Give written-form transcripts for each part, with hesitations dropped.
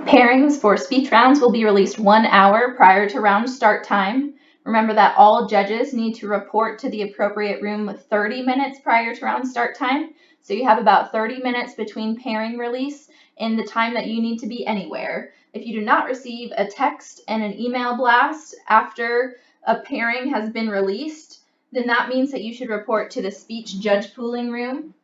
Pairings for speech rounds will be released 1 hour prior to round start time. Remember that all judges need to report to the appropriate room 30 minutes prior to round start time. So you have about 30 minutes between pairing release and the time that you need to be anywhere. If you do not receive a text and an email blast after a pairing has been released, then that means that you should report to the speech judge pooling room.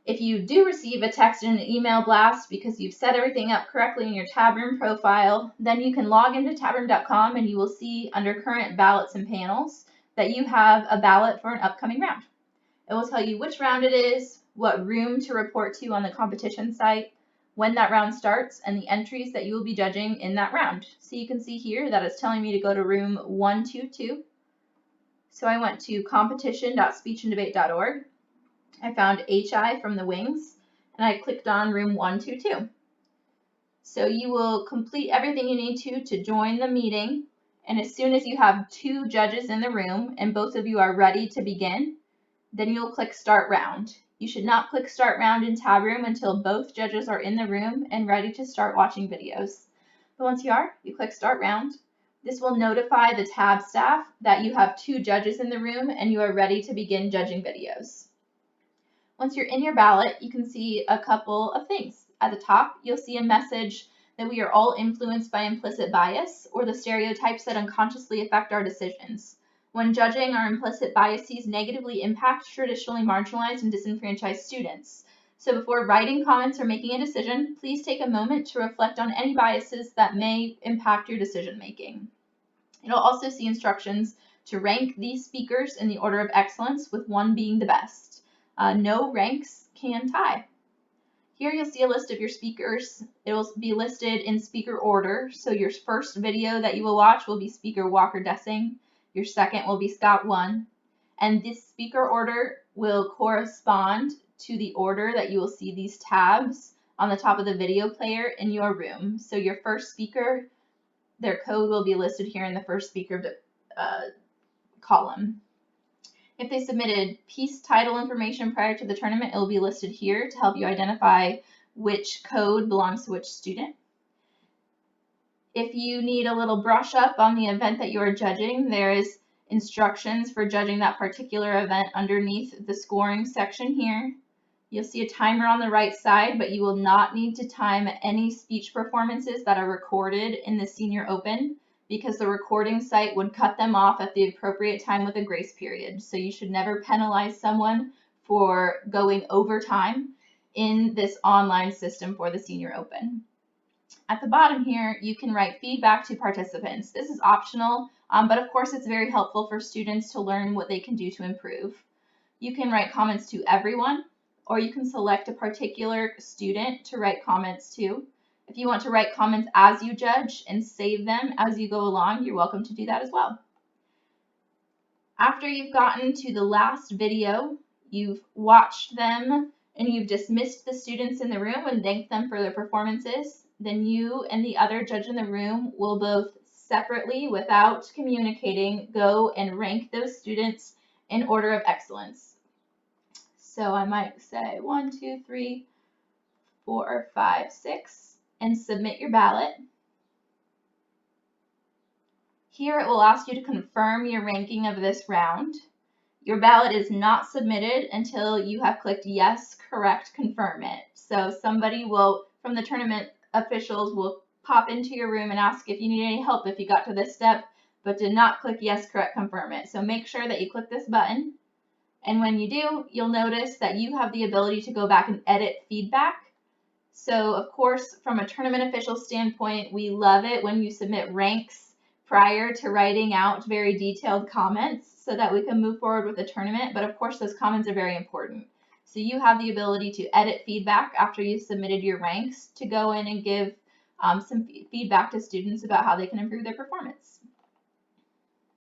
If you do receive a text and an email blast because you've set everything up correctly in your Tabroom profile, then you can log into tabroom.com and you will see under current ballots and panels that you have a ballot for an upcoming round. It will tell you which round it is, what room to report to on the competition site, when that round starts, and the entries that you will be judging in that round. So you can see here that it's telling me to go to room 122. So I went to competition.speechanddebate.org. I found HI from the wings, and I clicked on room 122. So you will complete everything you need to join the meeting, and as soon as you have 2 judges in the room and both of you are ready to begin, then you'll click Start Round. You should not click Start Round in Tabroom until both judges are in the room and ready to start watching videos. But once you are, you click Start Round. This will notify the Tab staff that you have 2 judges in the room and you are ready to begin judging videos. Once you're in your ballot, you can see a couple of things. At the top, you'll see a message that we are all influenced by implicit bias or the stereotypes that unconsciously affect our decisions. When judging, our implicit biases negatively impact traditionally marginalized and disenfranchised students. So before writing comments or making a decision, please take a moment to reflect on any biases that may impact your decision making. You'll also see instructions to rank these speakers in the order of excellence, with 1 being the best. No ranks can tie. Here you'll see a list of your speakers. It will be listed in speaker order. So your first video that you will watch will be Speaker Walker Dessing. Your second will be Scott One. And this speaker order will correspond to the order that you will see these tabs on the top of the video player in your room. So your first speaker, their code will be listed here in the first speaker column. If they submitted piece title information prior to the tournament, it will be listed here to help you identify which code belongs to which student. If you need a little brush up on the event that you are judging, there is instructions for judging that particular event underneath the scoring section here. You'll see a timer on the right side, but you will not need to time any speech performances that are recorded in the Senior Open, because the recording site would cut them off at the appropriate time with a grace period. So you should never penalize someone for going over time in this online system for the Senior Open. At the bottom here, you can write feedback to participants. This is optional, but of course it's very helpful for students to learn what they can do to improve. You can write comments to everyone, or you can select a particular student to write comments to. If you want to write comments as you judge and save them as you go along, you're welcome to do that as well. After you've gotten to the last video, you've watched them and you've dismissed the students in the room and thanked them for their performances, then you and the other judge in the room will both separately, without communicating, go and rank those students in order of excellence. So I might say 1, 2, 3, 4, 5, 6. And submit your ballot. Here it will ask you to confirm your ranking of this round. Your ballot is not submitted until you have clicked yes, correct, confirm it. So somebody from the tournament officials will pop into your room and ask if you need any help if you got to this step, but did not click yes, correct, confirm it. So make sure that you click this button. And when you do, you'll notice that you have the ability to go back and edit feedback. So, of course, from a tournament official standpoint, we love it when you submit ranks prior to writing out very detailed comments so that we can move forward with the tournament. But, of course, those comments are very important. So you have the ability to edit feedback after you've submitted your ranks to go in and give some feedback to students about how they can improve their performance.